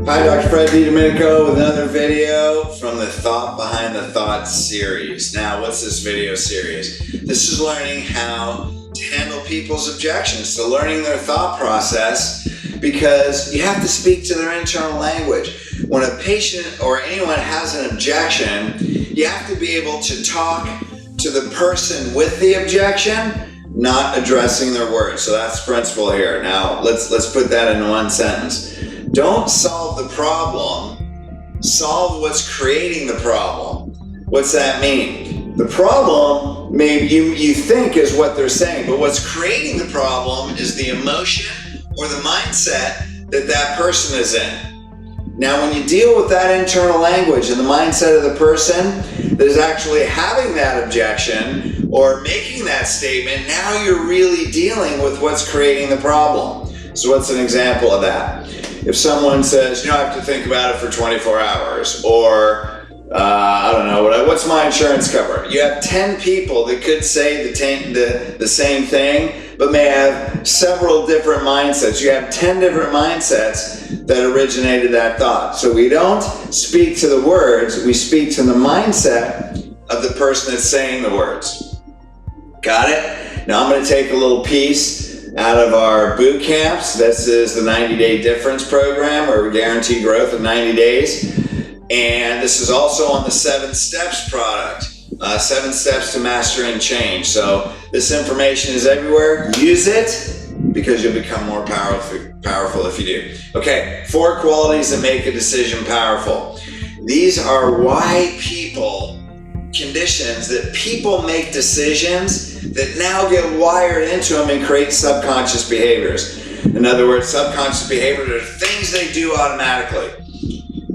Hi, Dr. Fred DiDomenico with another video from the Thought Behind the Thought series. Now, what's this video series? This is learning how to handle people's objections, so learning their thought process, because you have to speak to their internal language. When a patient or anyone has an objection, you have to be able to talk to the person with the objection, not addressing their words. So that's the principle here. Now, let's put that in one sentence. Don't solve the problem, solve what's creating the problem. What's that mean? The problem, maybe you think is what they're saying, but what's creating the problem is the emotion or the mindset that that person is in. Now, when you deal with that internal language and the mindset of the person that is actually having that objection or making that statement, now you're really dealing with what's creating the problem. So what's an example of that? If someone says, I have to think about it for 24 hours, or I don't know, what's my insurance cover? You have 10 people that could say the same thing, but may have several different mindsets. You have 10 different mindsets that originated that thought. So we don't speak to the words, we speak to the mindset of the person that's saying the words. Got it? Now I'm going to take a little piece out of our boot camps. This is the 90-day difference program where we guarantee growth in 90 days. And this is also on the 7 steps product, 7 steps to mastering change. So this information is everywhere. Use it because you'll become more powerful if you do. Okay, 4 qualities that make a decision powerful. These are why conditions that people make decisions that now get wired into them and create subconscious behaviors. In other words, subconscious behaviors are things they do automatically.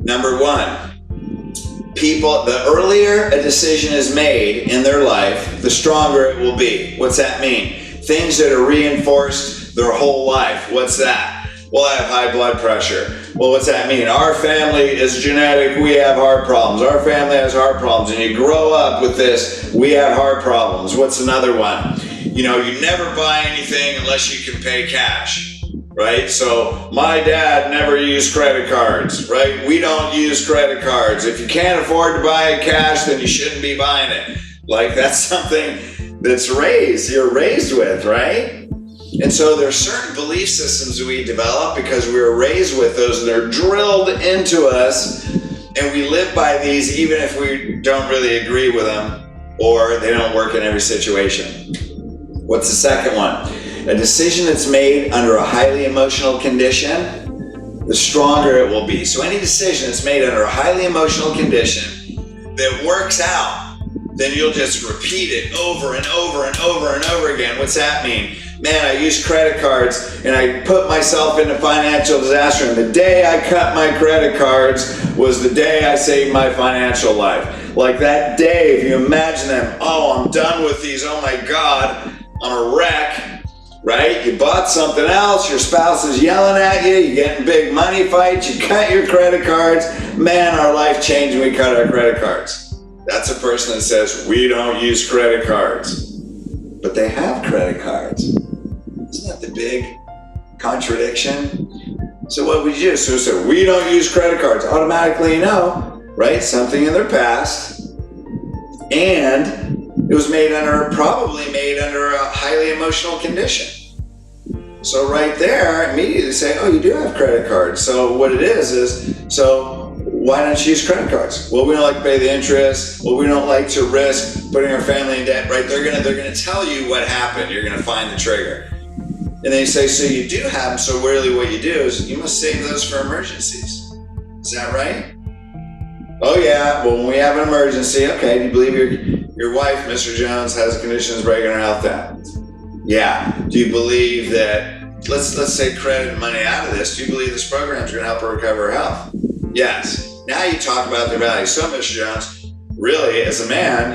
Number 1, the earlier a decision is made in their life, the stronger it will be. What's that mean? Things that are reinforced their whole life. What's that? Well, I have high blood pressure. Well, what's that mean? Our family is genetic, we have heart problems. Our family has heart problems, and you grow up with this, we have heart problems. What's another one? You never buy anything unless you can pay cash, right? So my dad never used credit cards, right? We don't use credit cards. If you can't afford to buy it cash, then you shouldn't be buying it. Like, that's something that's you're raised with, right? And so there's certain belief systems that we develop because we were raised with those, and they're drilled into us, and we live by these even if we don't really agree with them or they don't work in every situation. What's the second one? A decision that's made under a highly emotional condition, the stronger it will be. So any decision that's made under a highly emotional condition that works out, then you'll just repeat it over and over and over and over again. What's that mean? Man, I used credit cards and I put myself into financial disaster, and the day I cut my credit cards was the day I saved my financial life. Like that day, if you imagine them, I'm done with these, oh my God, I'm a wreck, right? You bought something else, your spouse is yelling at you, you get in big money fights, you cut your credit cards, man, our life changed when we cut our credit cards. That's a person that says, we don't use credit cards. But they have credit cards. Isn't that the big contradiction? So what would you do? So we don't use credit cards. Automatically, right? Something in their past. And it was probably made under a highly emotional condition. So right there, immediately say, you do have credit cards. So what it is, why don't you use credit cards? Well, we don't like to pay the interest. Well, we don't like to risk putting our family in debt, right? They're gonna tell you what happened. You're gonna find the trigger. And they say, so you do have them, so really what you do is you must save those for emergencies. Is that right? Oh yeah, well when we have an emergency, okay, do you believe your wife, Mr. Jones, has a condition that's breaking her health down? Yeah. Do you believe that, let's say credit money out of this, do you believe this program is gonna help her recover her health? Yes. Now you talk about their values. So, Mr. Jones, really, as a man,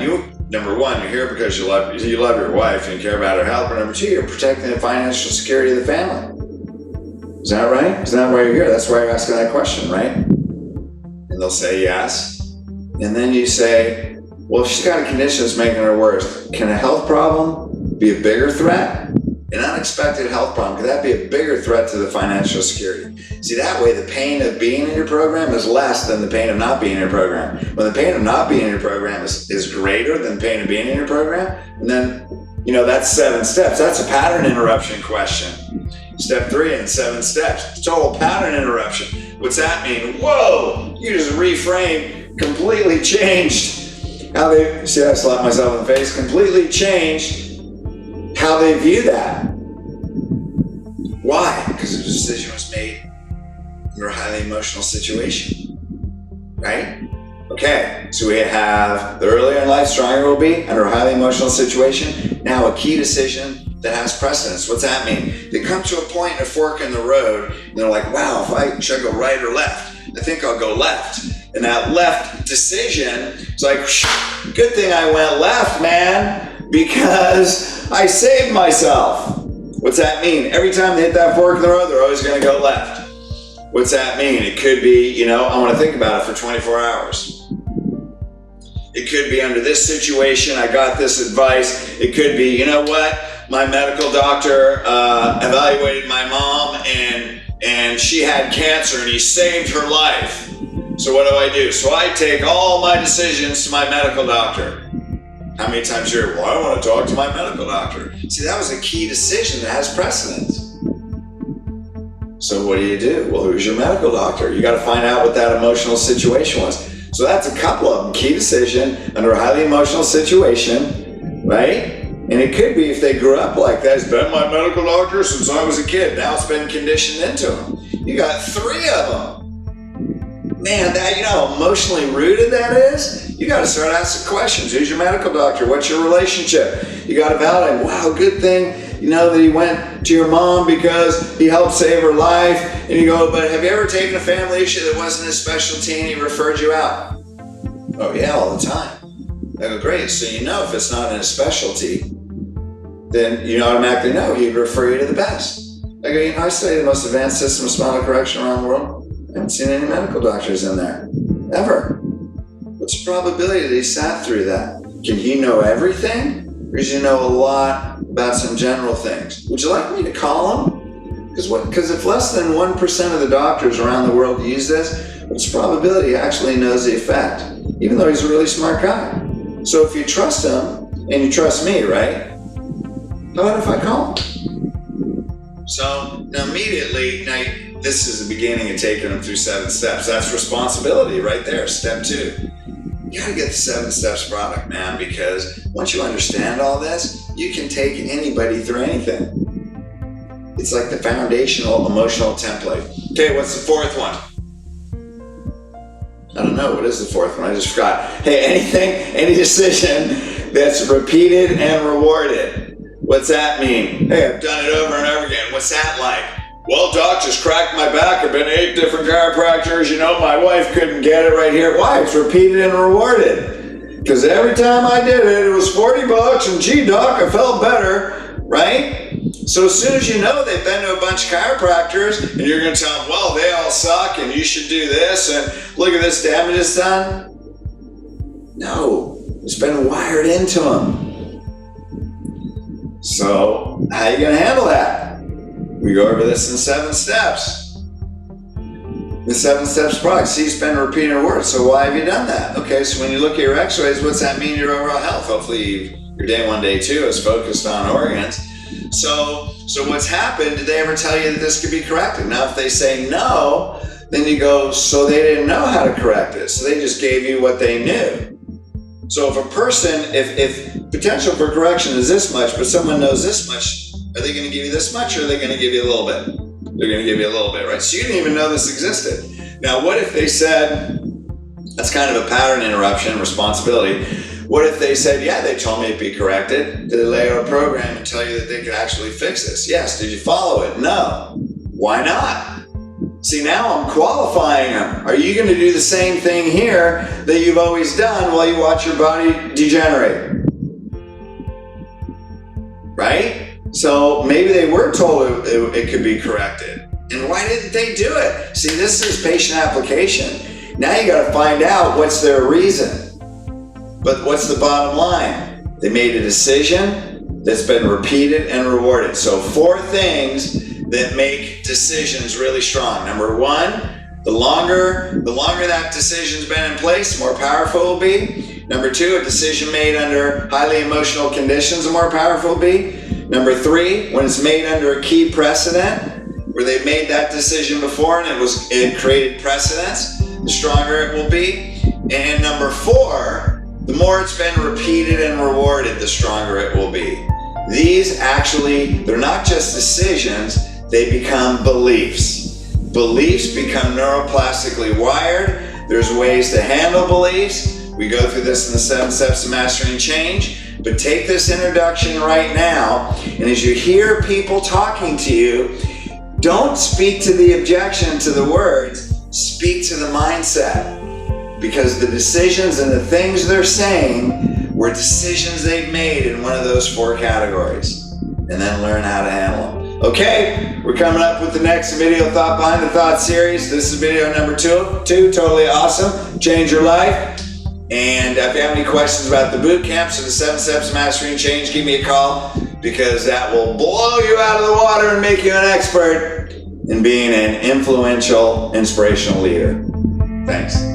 number 1, you're here because you love your wife and you care about her health. But number 2, you're protecting the financial security of the family. Is that right? Is that why you're here? That's why you're asking that question, right? And they'll say yes. And then you say, well, if she's got a condition that's making her worse, can a health problem be a bigger threat? an unexpected health problem, could that be a bigger threat to the financial security? See, that way the pain of being in your program is less than the pain of not being in your program. When the pain of not being in your program is greater than the pain of being in your program, and then, that's 7 steps. That's a pattern interruption question. Step 3 in 7 steps, total pattern interruption. What's that mean? Whoa, you just reframed, completely changed how they, see, I slapped myself in the face, completely changed how they view that. Why? Because the decision was made under a highly emotional situation, right? Okay, so we have the earlier in life, stronger we'll be under a highly emotional situation. Now a key decision that has precedence. What's that mean? They come to a point in a fork in the road, and they're like, wow, should I go right or left? I think I'll go left. And that left decision, it's like, good thing I went left, man, because I saved myself. What's that mean? Every time they hit that fork in the road, they're always going to go left. What's that mean? It could be, I want to think about it for 24 hours. It could be under this situation, I got this advice. It could be, my medical doctor evaluated my mom and she had cancer and he saved her life. So what do? So I take all my decisions to my medical doctor. How many times you're, well, I want to talk to my medical doctor. See, that was a key decision that has precedence. So what do? Well, who's your medical doctor? You got to find out what that emotional situation was. So that's a couple of them. Key decision under a highly emotional situation, right? And it could be if they grew up like that. It's been my medical doctor since I was a kid. Now it's been conditioned into them. You got 3 of them. Man, that, how emotionally rooted that is? You got to start asking questions. Who's your medical doctor? What's your relationship? You got to validate, wow, good thing, that he went to your mom because he helped save her life. And you go, but have you ever taken a family issue that wasn't his specialty and he referred you out? Oh yeah, all the time. I go, great. So if it's not in his specialty, then you automatically know he'd refer you to the best. I go, I study the most advanced system of spinal correction around the world. I haven't seen any medical doctors in there, ever. What's the probability that he sat through that? Can he know everything? Or does he know a lot about some general things? Would you like me to call him? Because if less than 1% of the doctors around the world use this, what's the probability he actually knows the effect? Even though he's a really smart guy. So if you trust him, and you trust me, right? How about if I call him? So now immediately, this is the beginning of taking them through 7 steps. That's responsibility right there, step 2. You gotta get the 7 steps product, man, because once you understand all this, you can take anybody through anything. It's like the foundational emotional template. Okay, what's the 4th one? I don't know, what is the 4th one? I just forgot. Hey, any decision that's repeated and rewarded. What's that mean? Hey, I've done it over and over again. What's that like? Well, doc, just cracked my back. I've been to 8 different chiropractors. My wife couldn't get it right here. Why? It's repeated and rewarded. Because every time I did it, it was $40 and gee, doc, I felt better, right? So as soon as they've been to a bunch of chiropractors and you're going to tell them, well, they all suck and you should do this and look at this damage it's done. No, it's been wired into them. So how are you going to handle that? We go over this in 7 steps. The 7 steps product. See, spend, repeat, and reward. So why have you done that? Okay, so when you look at your x-rays, what's that mean to your overall health? Hopefully your day 1, day 2 is focused on organs. So what's happened? Did they ever tell you that this could be corrected? Now, if they say no, then you go, so they didn't know how to correct it. So they just gave you what they knew. So if a person, if potential for correction is this much, but someone knows this much, are they going to give you this much or are they going to give you a little bit? They're going to give you a little bit, right? So you didn't even know this existed. Now, what if they said, that's kind of a pattern interruption, responsibility. What if they said, yeah, they told me it'd be corrected. Did they lay out a program and tell you that they could actually fix this? Yes. Did you follow it? No. Why not? See, now I'm qualifying them. Are you going to do the same thing here that you've always done while you watch your body degenerate? Right? So maybe they were told it could be corrected. And why didn't they do it? See, this is patient application. Now you got to find out what's their reason. But what's the bottom line? They made a decision that's been repeated and rewarded. So 4 things that make decisions really strong. Number 1, the longer that decision's been in place, the more powerful it will be. Number 2, a decision made under highly emotional conditions, the more powerful it will be. Number 3, when it's made under a key precedent, where they've made that decision before and it created precedence, the stronger it will be. And number 4, the more it's been repeated and rewarded, the stronger it will be. These actually, they're not just decisions, they become beliefs. Beliefs become neuroplastically wired. There's ways to handle beliefs. We go through this in the 7 Steps to Mastering Change. But take this introduction right now, and as you hear people talking to you, don't speak to the objection to the words, speak to the mindset. Because the decisions and the things they're saying were decisions they've made in one of those 4 categories. And then learn how to handle them. Okay, we're coming up with the next video, Thought Behind the Thought series. This is video number 2, totally awesome. Change your life. And if you have any questions about the boot camps or the 7 Steps to Mastering Change, give me a call, because that will blow you out of the water and make you an expert in being an influential, inspirational leader. Thanks.